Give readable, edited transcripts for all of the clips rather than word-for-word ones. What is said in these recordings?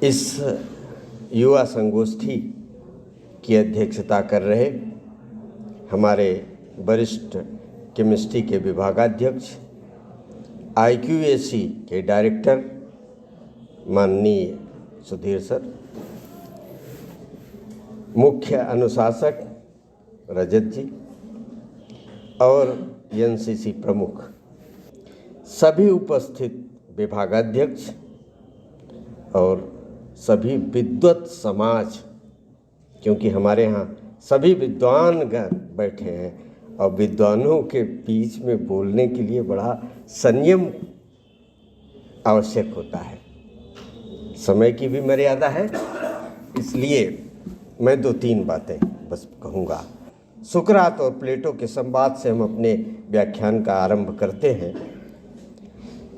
इस युवा संगोष्ठी की अध्यक्षता कर रहे हमारे वरिष्ठ केमिस्ट्री के विभागाध्यक्ष, IQAC के डायरेक्टर माननीय सुधीर सर, मुख्य अनुशासक रजत जी और NCC प्रमुख, सभी उपस्थित विभागाध्यक्ष और सभी विद्वत समाज, क्योंकि हमारे यहाँ सभी विद्वानगण बैठे हैं और विद्वानों के बीच में बोलने के लिए बड़ा संयम आवश्यक होता है, समय की भी मर्यादा है, इसलिए मैं 2-3 बातें बस कहूँगा। सुकरात और प्लेटो के संवाद से हम अपने व्याख्यान का आरंभ करते हैं।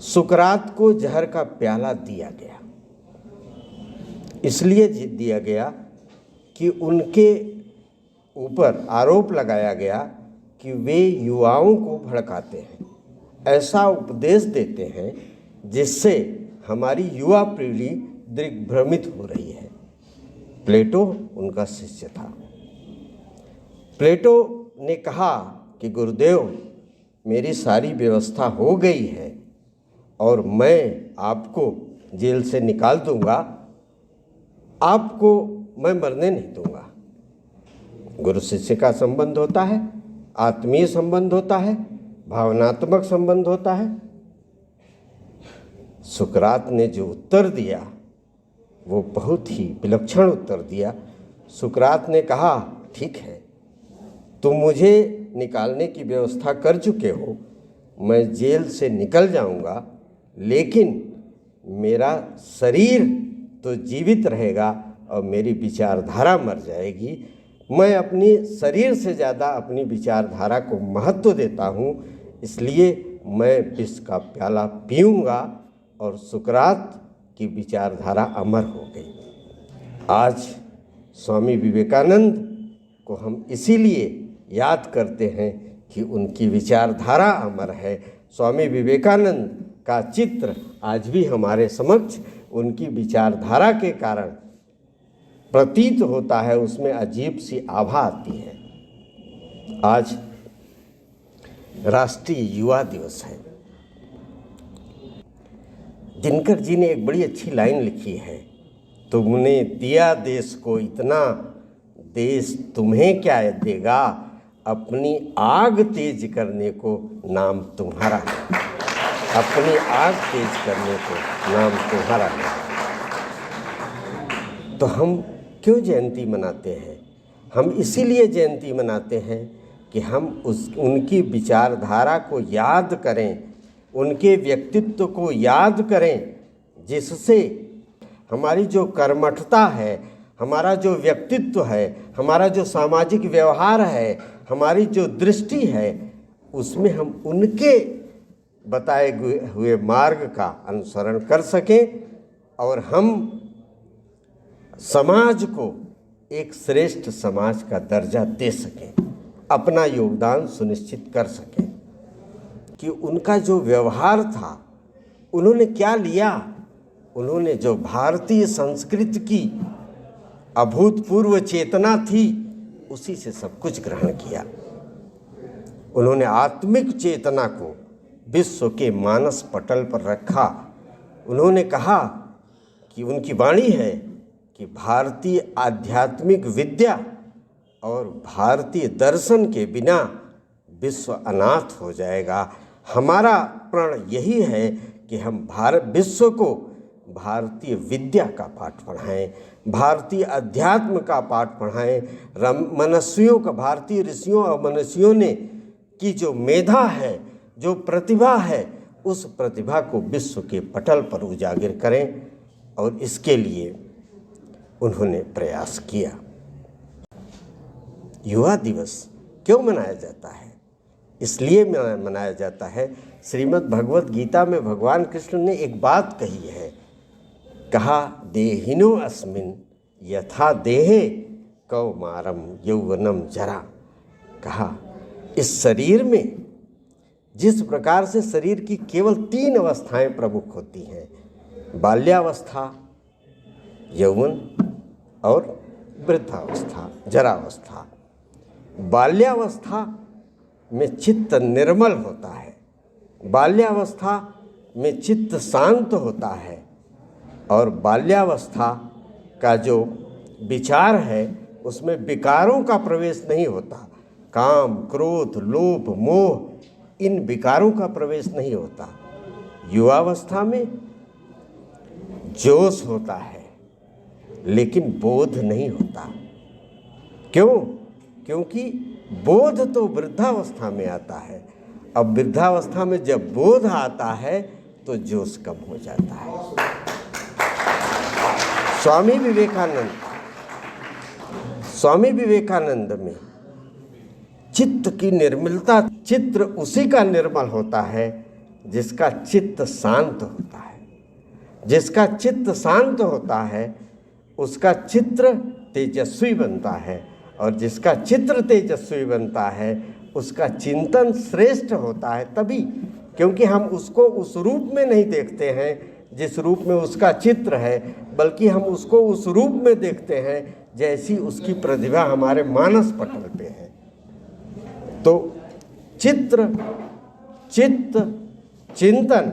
सुकरात को जहर का प्याला दिया गया, इसलिए दिया गया कि उनके ऊपर आरोप लगाया गया कि वे युवाओं को भड़काते हैं, ऐसा उपदेश देते हैं जिससे हमारी युवा पीढ़ी दिग्भ्रमित हो रही है। प्लेटो उनका शिष्य था। प्लेटो ने कहा कि गुरुदेव, मेरी सारी व्यवस्था हो गई है और मैं आपको जेल से निकाल दूंगा, आपको मैं मरने नहीं दूंगा। गुरु शिष्य का संबंध होता है, आत्मीय संबंध होता है, भावनात्मक संबंध होता है। सुकरात ने जो उत्तर दिया वो बहुत ही विलक्षण उत्तर दिया। सुकरात ने कहा, ठीक है, तुम मुझे निकालने की व्यवस्था कर चुके हो, मैं जेल से निकल जाऊंगा, लेकिन मेरा शरीर तो जीवित रहेगा और मेरी विचारधारा मर जाएगी। मैं अपनी शरीर से ज़्यादा अपनी विचारधारा को महत्व देता हूँ, इसलिए मैं विष का प्याला पीऊँगा। और सुकरात की विचारधारा अमर हो गई। आज स्वामी विवेकानंद को हम इसीलिए याद करते हैं कि उनकी विचारधारा अमर है। स्वामी विवेकानंद का चित्र आज भी हमारे समक्ष उनकी विचारधारा के कारण प्रतीत होता है, उसमें अजीब सी आभा आती है। आज राष्ट्रीय युवा दिवस है। दिनकर जी ने एक बड़ी अच्छी लाइन लिखी है, तुमने दिया देश को इतना, देश तुम्हें क्या देगा, अपनी आग तेज करने को नाम तुम्हारा है। अपनी आग तेज करने को नाम तुम्हारा है। तो हम क्यों जयंती मनाते हैं? हम इसीलिए जयंती मनाते हैं कि हम उनकी विचारधारा को याद करें, उनके व्यक्तित्व को याद करें, जिससे हमारी जो कर्मठता है, हमारा जो व्यक्तित्व है, हमारा जो सामाजिक व्यवहार है, हमारी जो दृष्टि है, उसमें हम उनके बताए हुए मार्ग का अनुसरण कर सकें और हम समाज को एक श्रेष्ठ समाज का दर्जा दे सकें, अपना योगदान सुनिश्चित कर सकें। कि उनका जो व्यवहार था, उन्होंने क्या लिया? उन्होंने जो भारतीय संस्कृति की अभूतपूर्व चेतना थी, उसी से सब कुछ ग्रहण किया। उन्होंने आत्मिक चेतना को विश्व के मानस पटल पर रखा। उन्होंने कहा कि उनकी वाणी है कि भारतीय आध्यात्मिक विद्या और भारतीय दर्शन के बिना विश्व अनाथ हो जाएगा। हमारा प्रण यही है कि हम विश्व को भारतीय विद्या का पाठ पढ़ाएं, भारतीय अध्यात्म का पाठ पढ़ाएं। मनस्वियों का, भारतीय ऋषियों और मनस्वियों ने की जो मेधा है, जो प्रतिभा है, उस प्रतिभा को विश्व के पटल पर उजागर करें, और इसके लिए उन्होंने प्रयास किया। युवा दिवस क्यों मनाया जाता है? इसलिए मनाया जाता है, श्रीमद् भगवत गीता में भगवान कृष्ण ने एक बात कही है, कहा देहिनो अस्मिन् यथा देहे कौमारम यौवनम जरा। कहा इस शरीर में जिस प्रकार से शरीर की केवल 3 अवस्थाएं प्रमुख होती हैं, बाल्यावस्था, यौवन और वृद्धावस्था, जरावस्था। बाल्यावस्था में चित्त निर्मल होता है, बाल्यावस्था में चित्त शांत होता है, और बाल्यावस्था का जो विचार है उसमें विकारों का प्रवेश नहीं होता। काम, क्रोध, लोभ, मोह, इन विकारों का प्रवेश नहीं होता। युवावस्था में जोश होता है लेकिन बोध नहीं होता। क्यों? क्योंकि बोध तो वृद्धावस्था में आता है। अब वृद्धावस्था में जब बोध आता है तो जोश कम हो जाता है। स्वामी विवेकानंद में चित्त की निर्मलता, चित्र उसी का निर्मल होता है जिसका चित्त शांत होता है। जिसका चित्त शांत होता है उसका चित्र तेजस्वी बनता है, और जिसका चित्र तेजस्वी बनता है उसका चिंतन श्रेष्ठ होता है। तभी, क्योंकि हम उसको उस रूप में नहीं देखते हैं जिस रूप में उसका चित्र है, बल्कि हम उसको उस रूप में देखते हैं जैसी उसकी प्रतिभा हमारे मानस पटल पे है। तो चित्र, चित्त, चिंतन,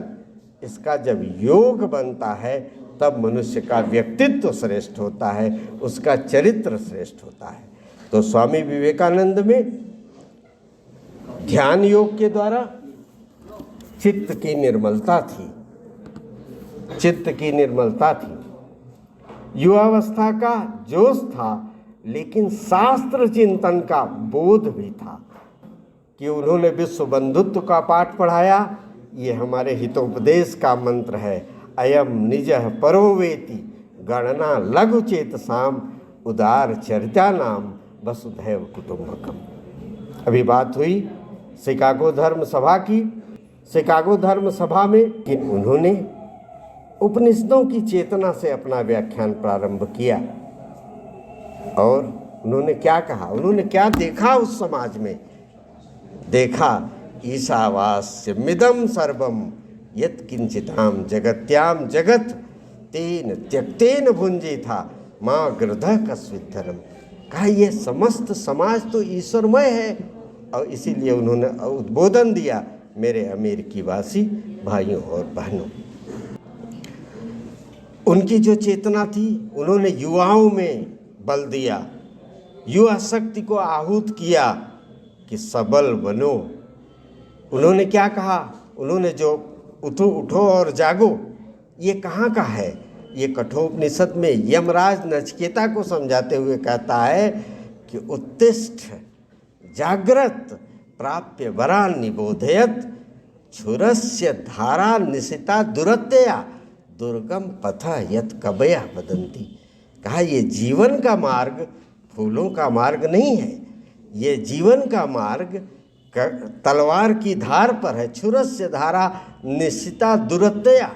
इसका जब योग बनता है तब मनुष्य का व्यक्तित्व श्रेष्ठ होता है, उसका चरित्र श्रेष्ठ होता है। तो स्वामी विवेकानंद में ध्यान योग के द्वारा चित्त की निर्मलता थी, चित्त की निर्मलता थी। युवावस्था का जोश था, लेकिन शास्त्र चिंतन का बोध भी था कि उन्होंने विश्व बंधुत्व का पाठ पढ़ाया। ये हमारे हितोपदेश का मंत्र है, अयम निजः परो वेति गणना लघु चेतसाम उदार चरिता नाम वसुधैव कुटुंबकम। अभी बात हुई शिकागो धर्म सभा की। शिकागो धर्म सभा में कि उन्होंने उपनिषदों की चेतना से अपना व्याख्यान प्रारंभ किया, और उन्होंने क्या कहा, उन्होंने क्या देखा उस समाज में। देखा ईशावास्य मिदम सर्वम यत् किंचिताम जगत्याम जगत तेन त्यक्तेन भुंजी था माँ गृधः कस्मित् धर्म। कहा ये समस्त समाज तो ईश्वरमय है, और इसीलिए उन्होंने उद्बोधन दिया मेरे अमेरिकी वासी भाइयों और बहनों। उनकी जो चेतना थी, उन्होंने युवाओं में बल दिया, युवा शक्ति को आहूत किया कि सबल बनो। उन्होंने क्या कहा, उन्होंने जो उठो उठो और जागो, ये कहाँ का है? ये कठोपनिषद में यमराज नचिकेता को समझाते हुए कहता है कि उत्तिष्ठ जाग्रत प्राप्य वरान निबोधयत क्षुरस्य धारा निशिता दुरत्यया दुर्गम पथ यत कबया वदंती। कहा ये जीवन का मार्ग फूलों का मार्ग नहीं है, ये जीवन का मार्ग तलवार की धार पर है। क्षुरस्य धारा निशिता दुरत्यया,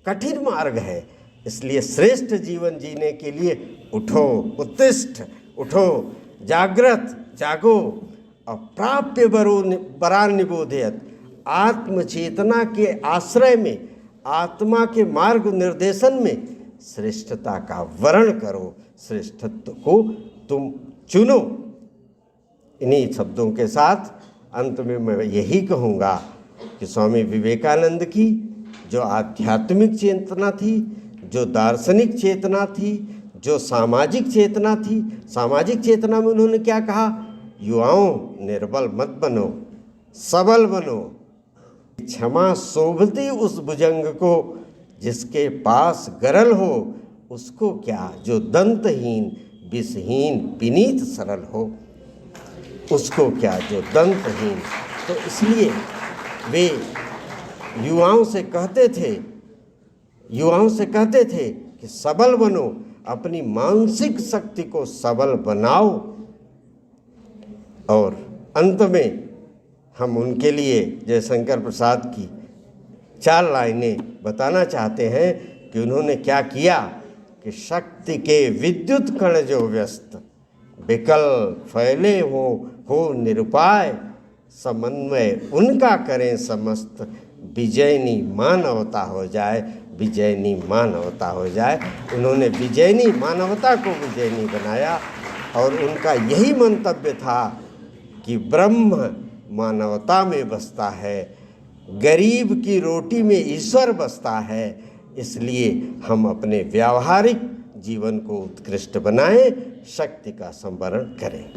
कठिन मार्ग है। इसलिए श्रेष्ठ जीवन जीने के लिए उठो, उत्तिष्ठ, उठो, जागृत, जागो, और प्राप्य वरान निबोधयत, आत्मचेतना के आश्रय में, आत्मा के मार्ग निर्देशन में श्रेष्ठता का वर्ण करो, श्रेष्ठत्व को तुम चुनो। इन्हीं शब्दों के साथ अंत में मैं यही कहूँगा कि स्वामी विवेकानंद की जो आध्यात्मिक चेतना थी, जो दार्शनिक चेतना थी, जो सामाजिक चेतना थी, सामाजिक चेतना में उन्होंने क्या कहा, युवाओं निर्बल मत बनो, सबल बनो। क्षमा शोभती उस भुजंग को जिसके पास गरल हो, उसको क्या जो दंतहीन विषहीन विनीत सरल हो, उसको क्या जो दंतहीन। तो इसलिए वे युवाओं से कहते थे कि सबल बनो, अपनी मानसिक शक्ति को सबल बनाओ। और अंत में हम उनके लिए जयशंकर प्रसाद की 4 लाइनें बताना चाहते हैं कि उन्होंने क्या किया कि शक्ति के विद्युत कण जो व्यस्त विकल फैले हो निरुपाय, समन्वय उनका करें समस्त, विजयनी मानवता हो जाए विजयनी मानवता हो जाए। उन्होंने विजयनी मानवता को विजयनी बनाया और उनका यही मंतव्य था कि ब्रह्म मानवता में बसता है, गरीब की रोटी में ईश्वर बसता है। इसलिए हम अपने व्यावहारिक जीवन को उत्कृष्ट बनाएं, शक्ति का संवरण करें।